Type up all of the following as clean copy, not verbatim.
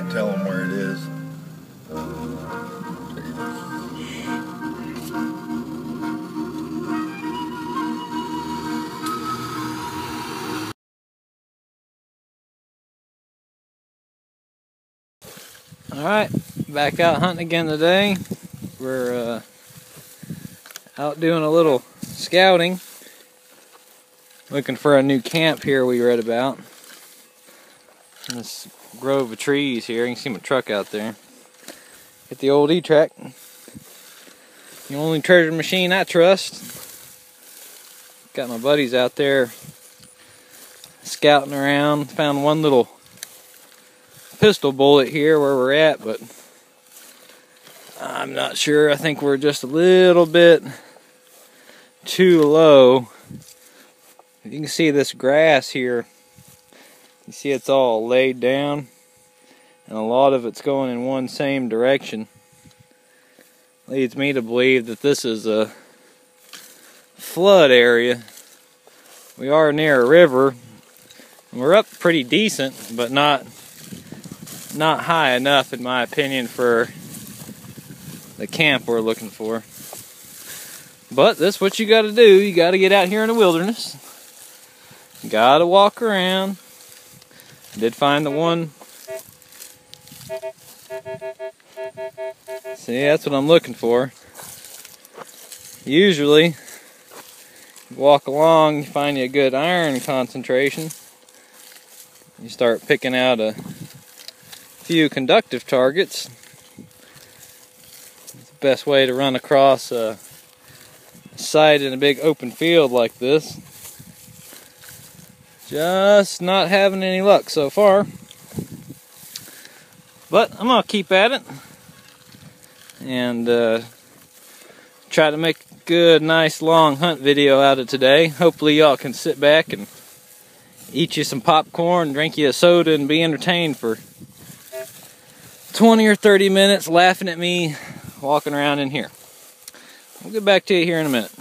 can't tell them where it is. Alright, back out hunting again today. We're out doing a little scouting, looking for a new camp here we read about. In this grove of trees here, you can see my truck out there. Get the old E-Track, the only treasure machine I trust. Got my buddies out there scouting around, found one little pistol bullet here where we're at, but I'm not sure. I think we're just a little bit too low. You can see this grass here. You see it's all laid down, and a lot of it's going in one same direction. Leads me to believe that this is a flood area. We are near a river. We're up pretty decent, but not high enough, in my opinion, for the camp we're looking for. But that's what you got to do. You got to get out here in the wilderness. You got to walk around. I did find the one. See, that's what I'm looking for. Usually, you walk along, you find you a good iron concentration. You start picking out a few conductive targets. It's the best way to run across a site in a big open field like this. Just not having any luck so far, but I'm gonna keep at it and try to make a good, nice, long hunt video out of today. Hopefully y'all can sit back and eat you some popcorn, drink you a soda, and be entertained for 20 or 30 minutes laughing at me walking around in here. We'll get back to you here in a minute.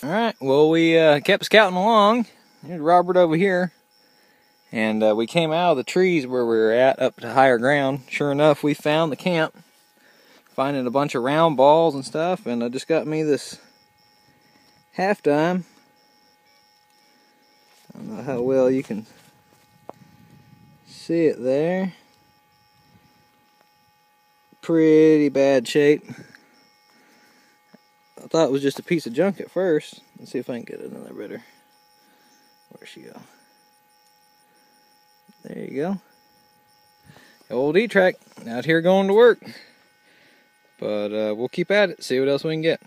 Alright, well, we kept scouting along. Here's Robert over here. And we came out of the trees where we were at up to higher ground. Sure enough, we found the camp. Finding a bunch of round balls and stuff. And I just got me this half dime. I don't know how well you can see it there. Pretty bad shape. I thought it was just a piece of junk at first. Let's see if I can get another better. Where'd she go? There you go. Old E-Track out here going to work. But we'll keep at it, see what else we can get.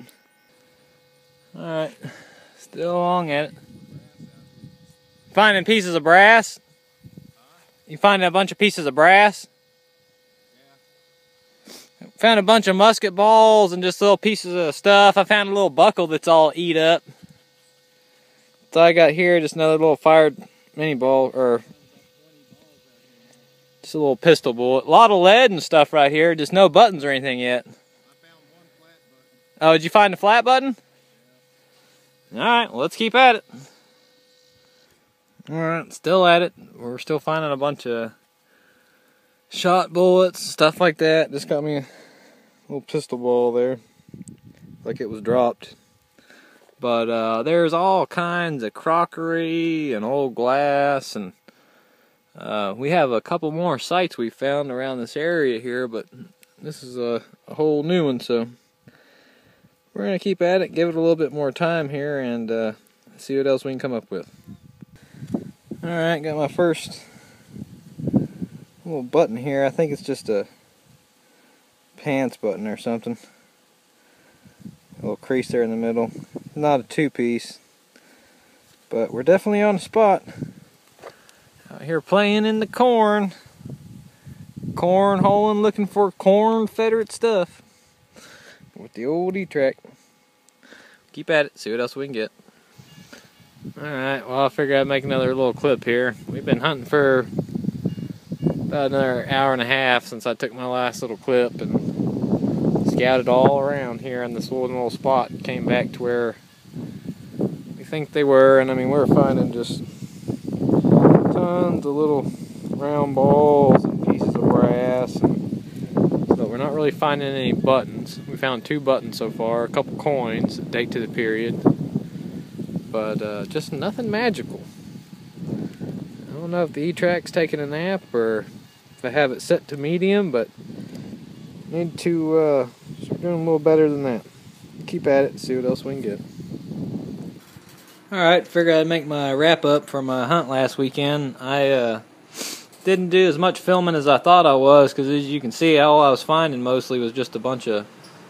Alright, still along at it. Finding pieces of brass? You finding a bunch of pieces of brass? Found a bunch of musket balls and just little pieces of stuff. I found a little buckle that's all eat up. So I got here just another little fired mini ball, or just a little pistol bullet. A lot of lead and stuff right here, just no buttons or anything yet. Oh, did you find the flat button? Alright, well, let's keep at it. Alright, still at it. We're still finding a bunch of shot bullets, stuff like that. Just got me a little pistol ball there, like it was dropped. But there's all kinds of crockery and old glass, and we have a couple more sites we found around this area here, but this is a whole new one, so we're going to keep at it, give it a little bit more time here, and see what else we can come up with. Alright, got my first little button here. I think it's just a pants button or something. A little crease there in the middle. Not a two-piece, but we're definitely on the spot. Out here playing in the corn. Cornholing, looking for Confederate stuff. With the old E-Track. Keep at it, see what else we can get. Alright, well, I figured I'd make another little clip here. We've been hunting for about another hour and a half since I took my last little clip and scouted all around here in this little spot. Came back to where we think they were, and I mean, we're finding just tons of little round balls and pieces of brass brass. But we're not really finding any buttons. We found 2 buttons so far, a couple coins that date to the period, but just nothing magical. I don't know if the E-Track's taking a nap or if I have it set to medium, but need to start doing a little better than that. Keep at it and see what else we can get. Alright, figured I'd make my wrap up for my hunt last weekend. I didn't do as much filming as I thought I was, because as you can see, all I was finding mostly was just a bunch of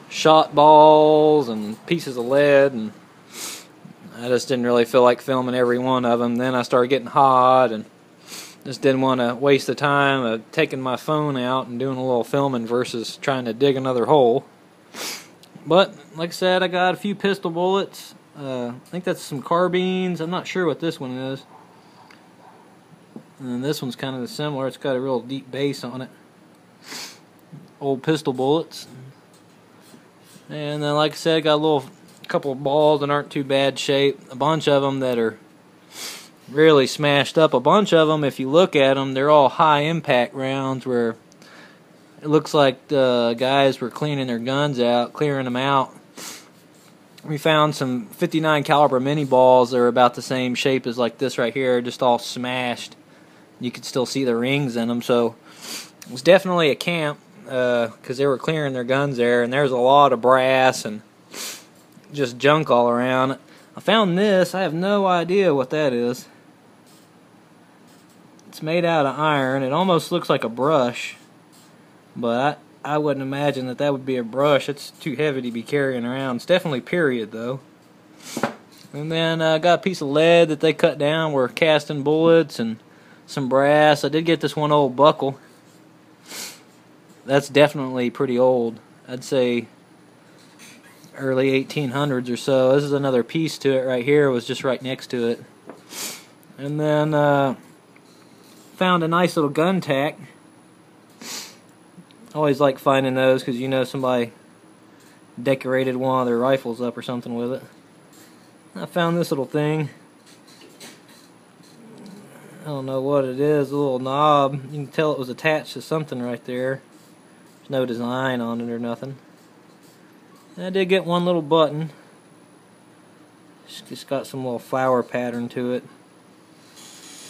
shot balls and pieces of lead, and I just didn't really feel like filming every one of them. Then I started getting hot and just didn't want to waste the time of taking my phone out and doing a little filming versus trying to dig another hole. But like I said, I got a few pistol bullets. I think that's some carbines. I'm not sure what this one is. And this one's kind of similar. It's got a real deep base on it. Old pistol bullets. And then, like I said, I got a couple of balls that aren't too bad shape. A bunch of them that are really smashed up. A bunch of them, if you look at them, they're all high impact rounds where it looks like the guys were cleaning their guns out, clearing them out. We found some 59 caliber mini balls that are about the same shape as like this right here, just all smashed. You could still see the rings in them, so it was definitely a camp because they were clearing their guns there, and there's a lot of brass and just junk all around. I found this. I have no idea what that is. It's made out of iron. It almost looks like a brush, but I wouldn't imagine that would be a brush. It's too heavy to be carrying around. It's definitely period, though. And then I got a piece of lead that they cut down. We're casting bullets and some brass. I did get this one old buckle. That's definitely pretty old. I'd say early 1800s or so. This is another piece to it right here. It was just right next to it. And then found a nice little gun tack. Always like finding those because you know somebody decorated one of their rifles up or something with it. I found this little thing. I don't know what it is, a little knob. You can tell it was attached to something right there. There's no design on it or nothing. And I did get one little button. It's just got some little flower pattern to it.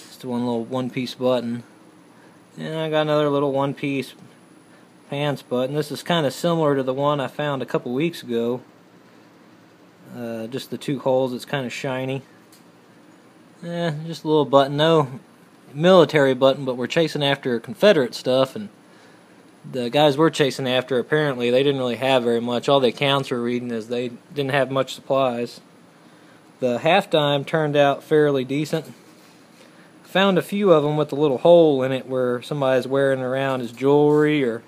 Just one little one-piece button. And I got another little one-piece pants button. This is kind of similar to the one I found a couple weeks ago. Just the 2 holes, it's kind of shiny. Just a little button, no military button, but we're chasing after Confederate stuff, and the guys we're chasing after, apparently, they didn't really have very much. All the accounts we're reading is they didn't have much supplies. The half-dime turned out fairly decent. Found a few of them with a little hole in it where somebody's wearing around as jewelry, or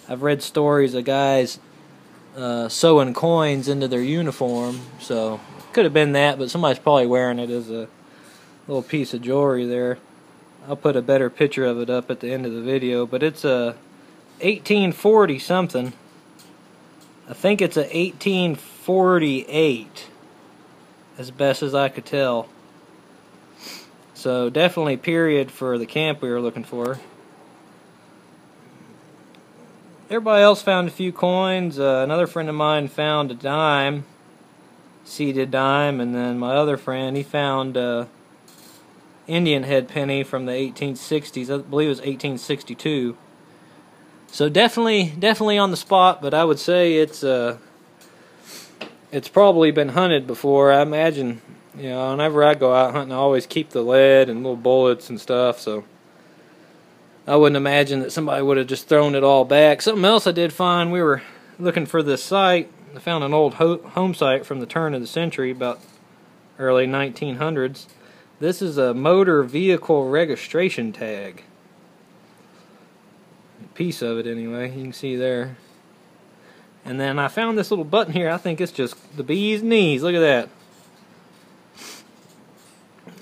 I've read stories of guys sewing coins into their uniform, so could have been that, but somebody's probably wearing it as a little piece of jewelry there. I'll put a better picture of it up at the end of the video, but it's a 1840 something. I think it's a 1848 as best as I could tell. So definitely period for the camp we were looking for. Everybody else found a few coins. Another friend of mine found a dime, seeded dime, and then my other friend, he found Indian head penny from the 1860s. I believe it was 1862. So definitely on the spot, but I would say it's probably been hunted before. I imagine, you know, whenever I go out hunting, I always keep the lead and little bullets and stuff, so I wouldn't imagine that somebody would have just thrown it all back. Something else I did find, we were looking for this site. I found an old home site from the turn of the century, about early 1900s. This is a motor vehicle registration tag. A piece of it anyway, you can see there. And then I found this little button here. I think it's just the bee's knees. Look at that.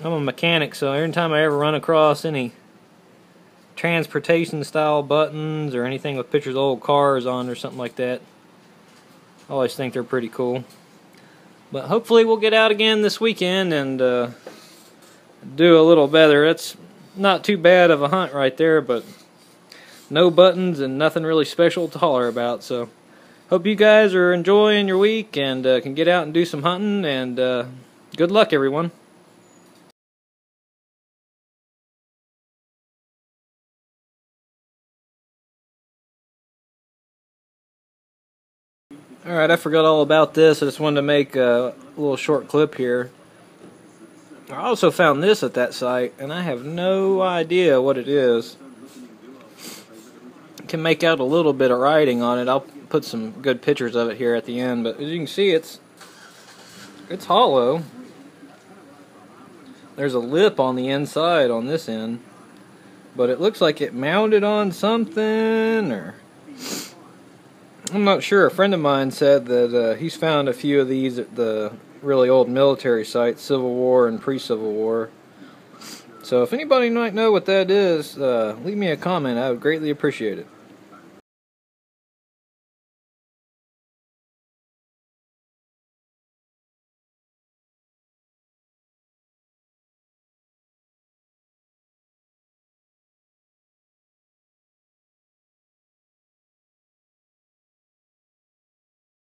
I'm a mechanic, so every time I ever run across any transportation style buttons or anything with pictures of old cars on or something like that, I always think they're pretty cool. But hopefully we'll get out again this weekend and do a little better. That's not too bad of a hunt right there, but no buttons and nothing really special to holler about. So hope you guys are enjoying your week and can get out and do some hunting, and good luck, everyone. Alright, I forgot all about this. I just wanted to make a little short clip here. I also found this at that site, and I have no idea what it is. I can make out a little bit of writing on it. I'll put some good pictures of it here at the end, but as you can see, it's hollow. There's a lip on the inside on this end, but it looks like it mounted on something, or I'm not sure. A friend of mine said that he's found a few of these at the really old military sites, Civil War and pre-Civil War. So if anybody might know what that is, leave me a comment. I would greatly appreciate it.